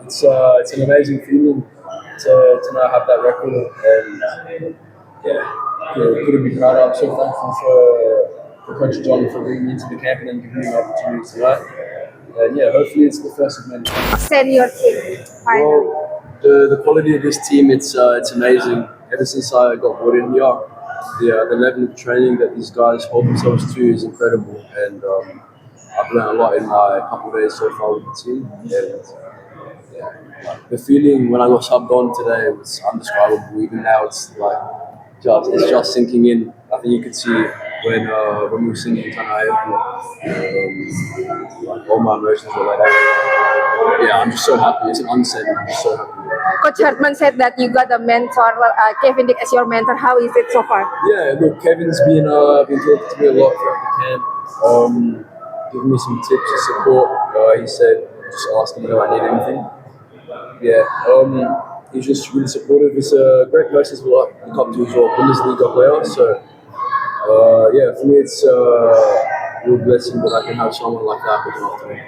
it's an amazing feeling to now have that record, and couldn't be prouder. I'm so thankful for Coach John for bringing me into the camp and then giving me the opportunity tonight. And hopefully it's the first of many. Senior team, finally. Well, the quality of this team, it's amazing. Ever since I got brought in here, the level of training that these guys hold themselves to is incredible, and I've learned a lot in my couple of days so far with the team. And the feeling when I got subbed on today was undescribable. Even now, it's like it's just sinking in. I think you could see when we were singing Tanai, all my emotions were like that. Yeah, I'm just so happy. It's an understatement. I'm just so happy. Coach Hartman said that you got a mentor, Kevin Dick as your mentor. How is it so far? Yeah, look, Kevin's been talking to me a lot throughout the camp, giving me some tips and support. He said, just ask him if I need anything. He's just really supportive. He's a great person as well. I look up to as well, Bundesliga player. So, for me, it's a real blessing that I can have someone like that looking after me.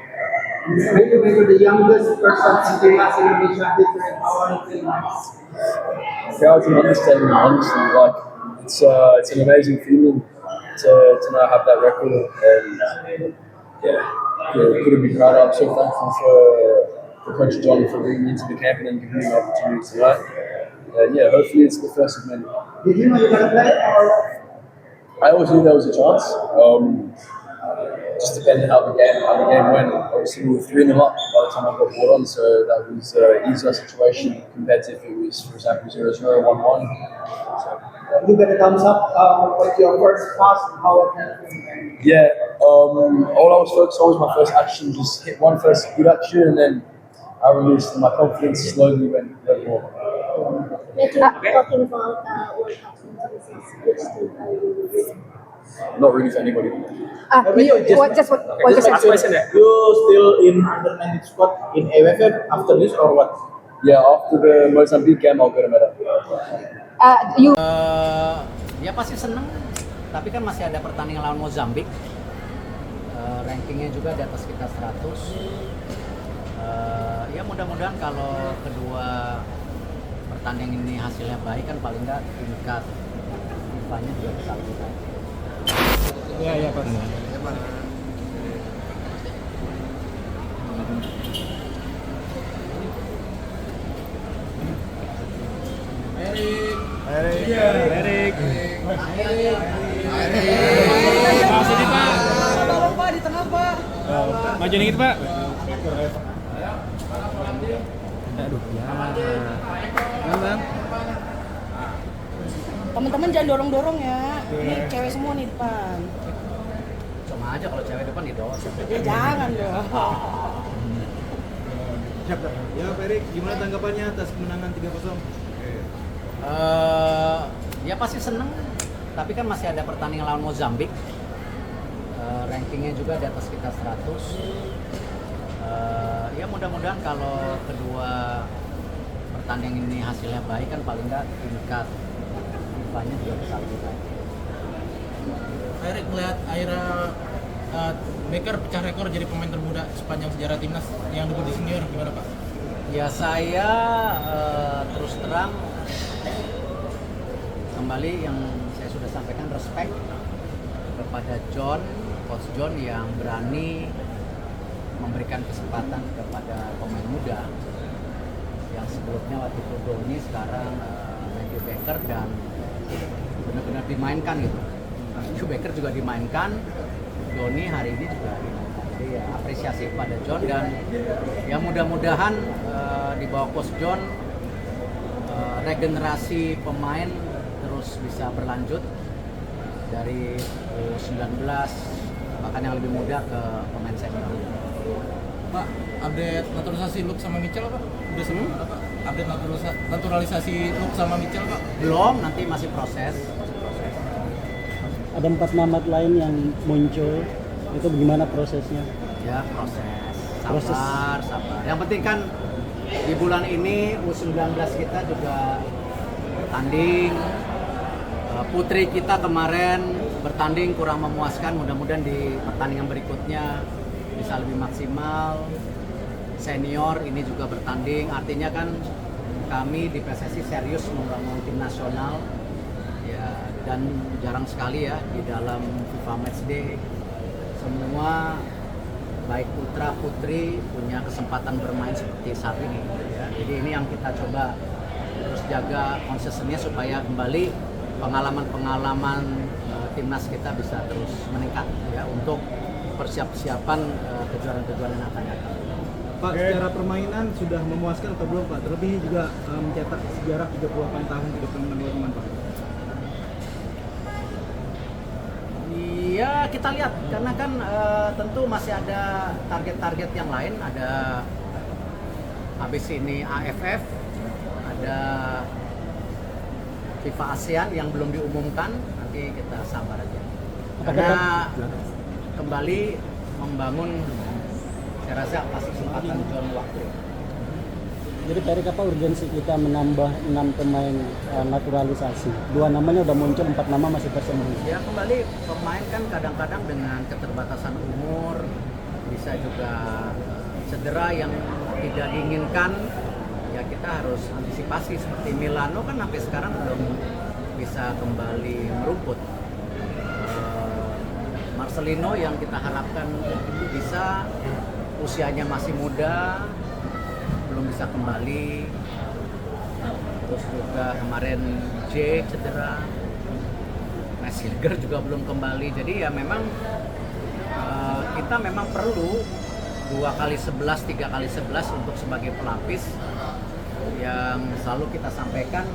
When you were the youngest person in the last Indonesia history, how are you feeling now? Proud and understanding, honestly. Like, it's an amazing feeling to now have that record, and couldn't be prouder. I'm so thankful for Coach John for bringing me into the camp and then giving me the opportunity tonight. And hopefully it's the first of many. Did you know you were going to play, or? I always knew there was a chance. Just depending how the game went. Obviously, we were 3-0 up by the time I got brought on, so that was an easier situation compared to if it was, for example, 0-0, 1-1. So, you get a thumbs up with your first pass, how it happened? All I was focused on was my first action, just hit one first good action, and then I released, and my confidence slowly went more. Talking about World Cup intimacies, which team are you? Not really for anybody. Last question, you still in under-19 squad in AFF after this or what? Yeah, after the Mozambique game, I'll go to Meta. Ya pasti seneng, tapi kan masih ada pertandingan lawan Mozambik. Rankingnya juga di atas kita 100. Ya mudah-mudahan kalau kedua pertandingan ini hasilnya baik kan paling nggak tingkat FIFA-nya juga bisa lebih baik. Iya Pak. Erik. Pak, sini Pak. Tolong Pak, di tengah Pak. Maju dikit Pak. Aduh, ya. Bang. Teman-teman jangan dorong-dorong ya. Ini cewek semua nih depan. Sama aja kalau cewek depan didorong. Ya jangan dong. Ya Pak Erik, gimana tanggapannya atas kemenangan 3-0? Ya pasti seneng, tapi kan masih ada pertandingan lawan Mozambik. Rankingnya juga di atas kita 100. Ya mudah-mudadan kalau kedua pertandingan ini hasilnya baik kan paling nggak tingkat FIFA-nya juga bisa lebih baik. Erik melihat akhirnya Becker pecah rekor jadi pemain termuda sepanjang sejarah timnas yang debut di senior, gimana Pak? Ya saya terus terang kembali yang saya sudah sampaikan, respect kepada Coach John yang berani memberikan kesempatan kepada pemain muda yang sebelumnya waktu itu Doni, sekarang Matthew Becker, dan benar-benar dimainkan gitu. Matthew Becker juga dimainkan, Doni hari ini juga dimainkan. Jadi ya apresiasi kepada John, dan ya mudah-mudahan di bawah Coach John regenerasi pemain terus bisa berlanjut dari U19 bahkan yang lebih muda ke pemain senior. Pak, update naturalisasi Luke sama Mitchell Pak? Udah semua Pak? Update naturalisasi Luke sama Mitchell Pak? Belum, nanti masih proses. Ada 4 nama lain yang muncul, itu bagaimana prosesnya? Ya proses, sabar. Yang penting kan di bulan ini U19 kita juga bertanding. Putri kita kemarin bertanding kurang memuaskan, mudah-mudahan di pertandingan berikutnya bisa lebih maksimal. senior ini juga bertanding, artinya kan kami di PSSI serius membangun tim nasional ya, dan jarang sekali ya di dalam FIFA Matchday semua baik putra putri punya kesempatan bermain seperti saat ini ya. Jadi ini yang kita coba terus jaga konsistensinya supaya kembali pengalaman timnas kita bisa terus meningkat ya untuk persiapan kejuaraan-kejuaraan yang akan datang. Pak, secara permainan sudah memuaskan atau belum Pak? Terlebih juga mencetak sejarah 38 tahun tidak pernah teman Pak. Iya, kita lihat karena kan tentu masih ada target-target yang lain, ada habis ini AFF, ada FIFA ASEAN yang belum diumumkan, nanti kita sabar aja. Karena kembali membangun, saya rasa pasti kesempatan John waktu. Jadi Pak Erik, apa urgensi kita menambah 6 pemain naturalisasi? 2 namanya udah muncul, 4 nama masih tersembunyi. Ya kembali pemain kan kadang-kadang dengan keterbatasan umur bisa juga cedera yang tidak diinginkan. Ya kita harus antisipasi, seperti Milano kan sampai sekarang belum bisa kembali merumput. Marcelino yang kita harapkan bisa, usianya masih muda, belum bisa kembali. Terus juga kemarin J cedera, Messilger juga belum kembali. Jadi ya memang kita memang perlu 2x11, 3x11 untuk sebagai pelapis yang selalu kita sampaikan.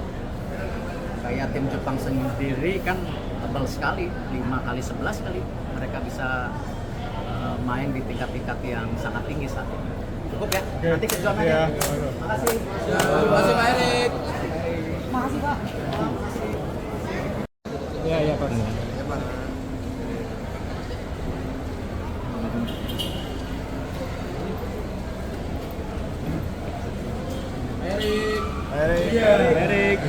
Kayak tim Jepang sendiri kan tebal sekali, 5x11 kali mereka bisa main di tingkat-tingkat yang sangat tinggi saat ini. Cukup ya? Nanti ke John aja. Makasih. Makasih Pak Erik. Makasih Pak. Iya Pak. Erik.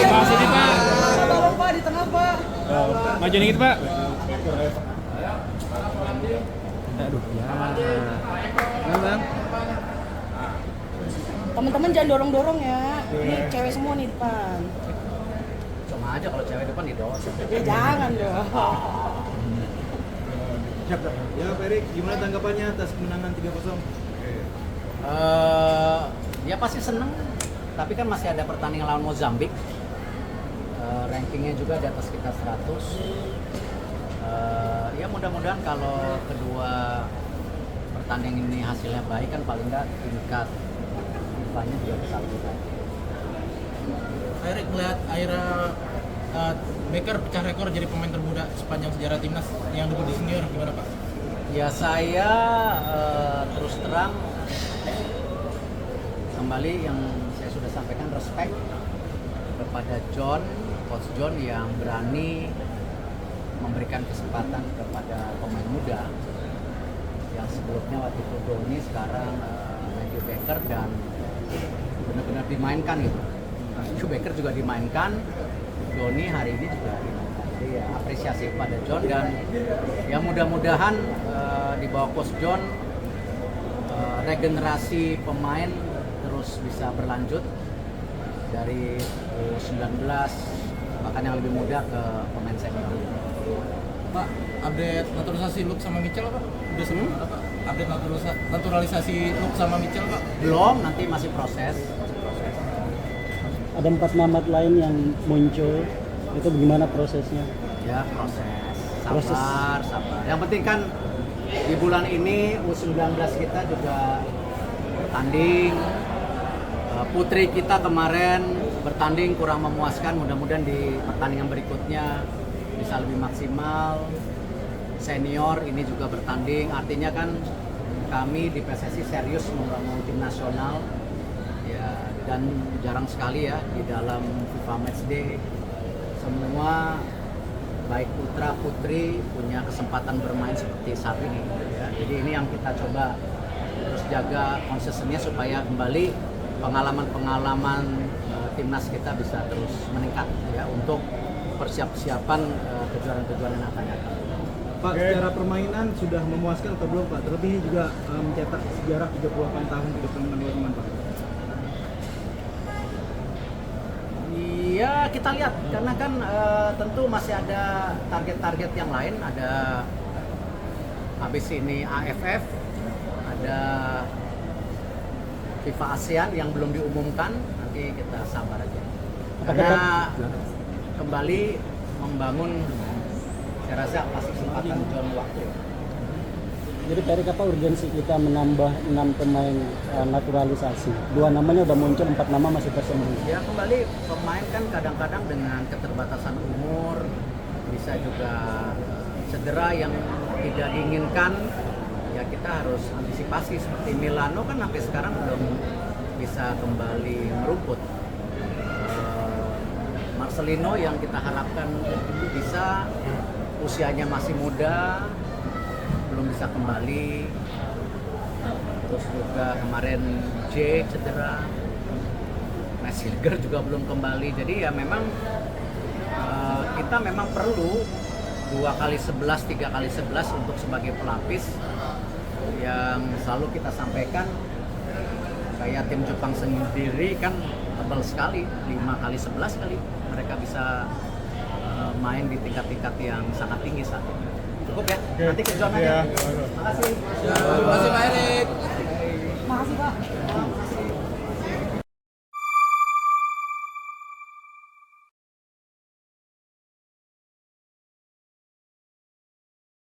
Makasih nih Pak. Tolong Pak di tengah Pak. Maju dikit Pak. Teman-teman jangan dorong-dorong ya. Ini cewek semua nih depan. Cuma aja kalau cewek depan didorong. Ya jangan dong. Ya Pak Erik, gimana tanggapannya atas kemenangan 3-0? Ya pasti seneng, tapi kan masih ada pertandingan lawan Mozambik. Rankingnya juga di atas kita 100. Ya mudah-mudahan kalau kedua pertandingan ini hasilnya baik kan paling nggak tingkat FIFA-nya juga bisa lebih baik. Erik melihat Aira Baker pecah rekor jadi pemain termuda sepanjang sejarah timnas yang debut di senior, gimana Pak? Ya saya terus terang kembali yang saya sudah sampaikan, respect kepada Coach John yang berani memberikan kesempatan kepada pemain muda yang sebelumnya waktu itu Doni, sekarang Matthew Baker, dan benar-benar dimainkan gitu. Matthew Baker juga dimainkan, Doni hari ini juga dimainkan. Jadi ya, apresiasi kepada John, dan ya mudah-mudahan di bawah Coach John regenerasi pemain terus bisa berlanjut dari U19 bahkan yang lebih muda ke pemain senior. Pak, update naturalisasi Luke sama Mitchell Pak? Udah semua Pak? Update naturalisasi Luke sama Mitchell Pak? Belum, nanti masih proses. Ada 4 nama lain yang muncul, itu bagaimana prosesnya? Ya proses, sabar. Yang penting kan di bulan ini U19 kita juga bertanding. Putri kita kemarin bertanding kurang memuaskan, mudah-mudahan di pertandingan berikutnya bisa lebih maksimal. Senior ini juga bertanding, artinya kan kami di PSSI serius membangun tim nasional ya, dan jarang sekali ya di dalam FIFA Matchday semua baik putra putri punya kesempatan bermain seperti saat ini ya. Jadi ini yang kita coba terus jaga konsistensinya supaya kembali pengalaman timnas kita bisa terus meningkat ya untuk persiapan kejuaraan-kejuaraan yang akan datang. Pak, secara permainan sudah memuaskan atau belum Pak? Terlebih juga mencetak sejarah 38 tahun di depan teman-teman Pak. Iya, kita lihat karena kan tentu masih ada target-target yang lain, ada habis ini AFF, ada FIFA ASEAN yang belum diumumkan, nanti kita sabar aja. Karena kembali membangun, saya rasa pasti kesempatan John waktu. Jadi Pak Erik, apa urgensi kita menambah 6 pemain naturalisasi? 2 namanya udah muncul, 4 nama masih tersembunyi. Ya kembali pemain kan kadang-kadang dengan keterbatasan umur bisa juga cedera yang tidak diinginkan, ya kita harus antisipasi. Seperti Milano kan sampai sekarang belum bisa kembali merumput. Marcelino yang kita harapkan itu bisa, usianya masih muda, belum bisa kembali. Terus juga kemarin J cedera, Messilger juga belum kembali. Jadi ya memang kita memang perlu 2x11, 3x11 untuk sebagai pelapis yang selalu kita sampaikan. Kayak tim Jepang sendiri kan tebal sekali, 5x11 kali mereka bisa main di tingkat-tingkat yang sangat tinggi saat ini. Cukup ya, nanti ke John aja. Terima kasih. Terima kasih Pak Erik. Makasih Pak.